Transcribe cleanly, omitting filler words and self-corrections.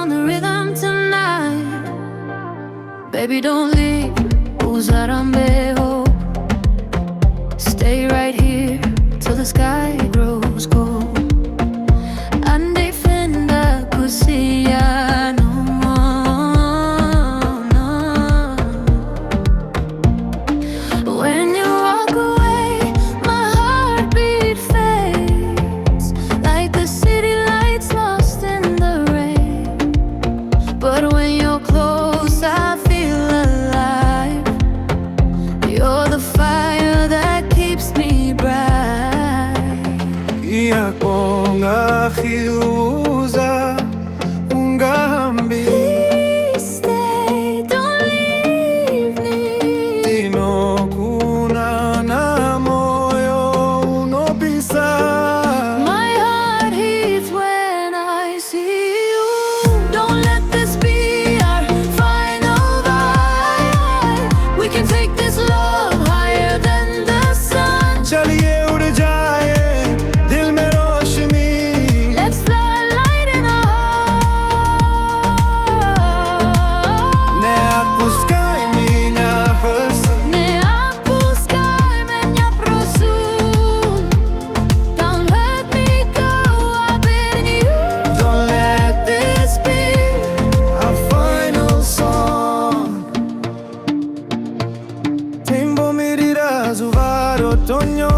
on the rhythm tonight. Baby, don't leave, usarambe, hope. Stay right here till the sky grows cold. Handife, ndakusiya, no more, no. When you walk away, my heartbeat fades, like the city lights lost in the rain. But when you're close, I feel alive. You're the fire that keeps me bright. Ngiyak'bonga, khiwuza, ungahambi. Please stay, don't leave me. Ndinokuona, moyo, unopisa. My heart heats when I see you. Don't let this be our final ride. We can take this love higher than the sun. Chaliye jaayein, dil mein roshni. Let's fly light in our heart. Otpuskai, меня, отпускай, меня, прошу. Don't let me go, I've been you. don't let this be our final song. Tempo mi dirà su varo otoño.